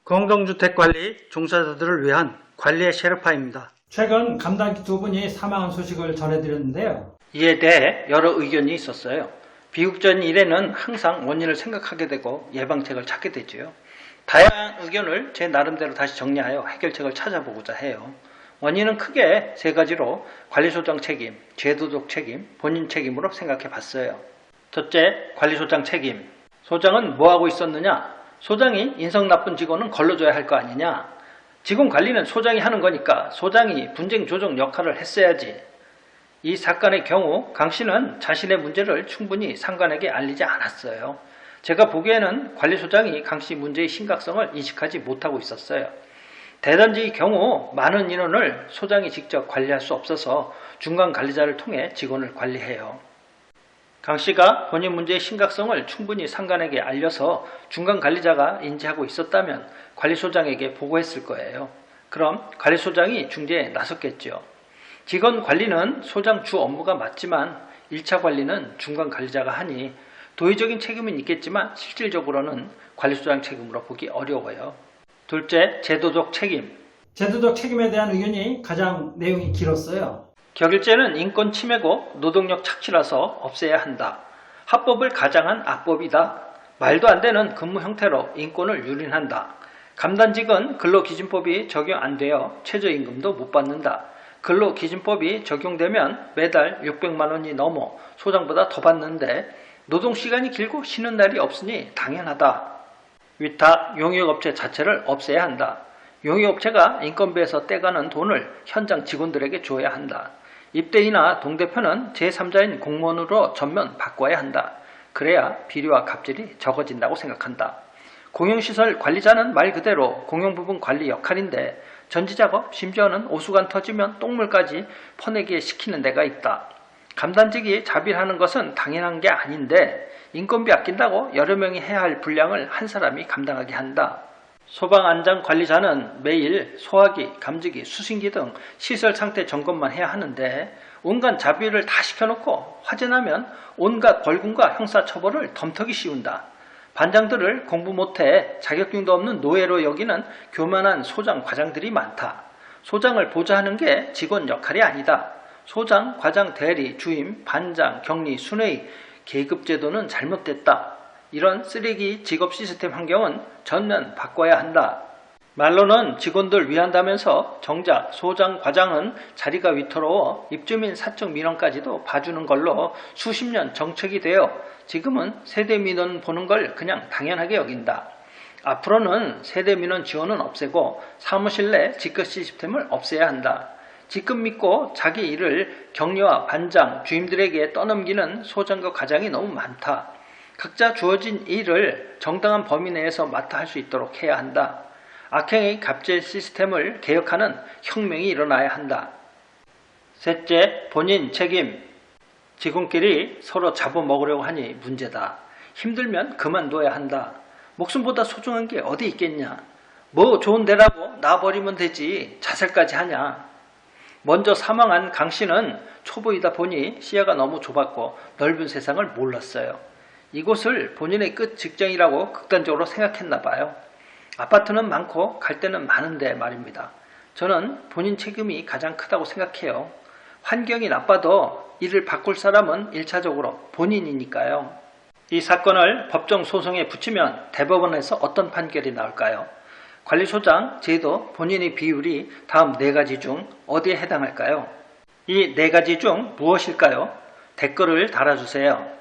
공동주택관리 종사자들을 위한 관리의 셰르파입니다. 최근 감당기 두 분이 사망한 소식을 전해드렸는데요. 이에 대해 여러 의견이 있었어요. 비극적인 일에는 항상 원인을 생각하게 되고 예방책을 찾게 되지요. 다양한 의견을 제 나름대로 다시 정리하여 해결책을 찾아보고자 해요. 원인은 크게 세 가지로 관리소장 책임, 제도적 책임, 본인 책임으로 생각해 봤어요. 첫째, 관리소장 책임. 소장은 뭐하고 있었느냐? 소장이 인성 나쁜 직원은 걸러줘야 할 거 아니냐? 직원 관리는 소장이 하는 거니까 소장이 분쟁 조정 역할을 했어야지. 이 사건의 경우 강 씨는 자신의 문제를 충분히 상관에게 알리지 않았어요. 제가 보기에는 관리소장이 강 씨 문제의 심각성을 인식하지 못하고 있었어요. 대단지의 경우 많은 인원을 소장이 직접 관리할 수 없어서 중간 관리자를 통해 직원을 관리해요. 강 씨가 본인 문제의 심각성을 충분히 상관에게 알려서 중간 관리자가 인지하고 있었다면 관리소장에게 보고했을 거예요. 그럼 관리소장이 중재에 나섰겠죠. 직원 관리는 소장 주 업무가 맞지만 1차 관리는 중간 관리자가 하니 도의적인 책임은 있겠지만 실질적으로는 관리소장 책임으로 보기 어려워요. 둘째, 제도적 책임. 제도적 책임에 대한 의견이 가장 내용이 길었어요. 격일제는 인권 침해고 노동력 착취라서 없애야 한다. 합법을 가장한 악법이다. 말도 안 되는 근무 형태로 인권을 유린한다. 감단직은 근로기준법이 적용 안 되어 최저임금도 못 받는다. 근로기준법이 적용되면 매달 600만 원이 넘어 소장보다 더 받는데 노동시간이 길고 쉬는 날이 없으니 당연하다. 위탁, 용역업체 자체를 없애야 한다. 용역업체가 인건비에서 떼가는 돈을 현장 직원들에게 줘야 한다. 입대인이나 동대표는 제3자인 공무원으로 전면 바꿔야 한다. 그래야 비리와 갑질이 적어진다고 생각한다. 공용시설 관리자는 말 그대로 공용부분 관리 역할인데 전지작업, 심지어는 오수관 터지면 똥물까지 퍼내게 시키는 데가 있다. 감단직이 자비하는 것은 당연한 게 아닌데 인건비 아낀다고 여러 명이 해야 할 분량을 한 사람이 감당하게 한다. 소방안전관리자는 매일 소화기, 감지기, 수신기 등 시설 상태 점검만 해야 하는데 온갖 자비를 다 시켜놓고 화재나면 온갖 벌금과 형사처벌을 덤터기 씌운다. 반장들을 공부 못해 자격증도 없는 노예로 여기는 교만한 소장, 과장들이 많다. 소장을 보좌하는 게 직원 역할이 아니다. 소장, 과장, 대리, 주임, 반장, 격리, 순회의, 계급제도는 잘못됐다. 이런 쓰레기 직업 시스템 환경은 전면 바꿔야 한다. 말로는 직원들 위한다면서 정작 소장, 과장은 자리가 위태로워 입주민 사적 민원까지도 봐주는 걸로 수십 년 정책이 되어 지금은 세대 민원 보는 걸 그냥 당연하게 여긴다. 앞으로는 세대 민원 지원은 없애고 사무실 내 직급 시스템을 없애야 한다. 직급 믿고 자기 일을 격리와 반장, 주임들에게 떠넘기는 소장과 과장이 너무 많다. 각자 주어진 일을 정당한 범위 내에서 맡아 할 수 있도록 해야 한다. 악행의 갑질 시스템을 개혁하는 혁명이 일어나야 한다. 셋째, 본인 책임. 직원끼리 서로 잡아먹으려고 하니 문제다. 힘들면 그만둬야 한다. 목숨보다 소중한 게 어디 있겠냐. 뭐 좋은 데라고 놔버리면 되지 자살까지 하냐. 먼저 사망한 강 씨는 초보이다 보니 시야가 너무 좁았고 넓은 세상을 몰랐어요. 이곳을 본인의 끝 직장이라고 극단적으로 생각했나 봐요. 아파트는 많고 갈 데는 많은데 말입니다. 저는 본인 책임이 가장 크다고 생각해요. 환경이 나빠도 이를 바꿀 사람은 1차적으로 본인이니까요. 이 사건을 법정 소송에 붙이면 대법원에서 어떤 판결이 나올까요? 관리소장, 제도, 본인의 비율이 다음 4가지 중 어디에 해당할까요? 이 4가지 중 무엇일까요? 댓글을 달아주세요.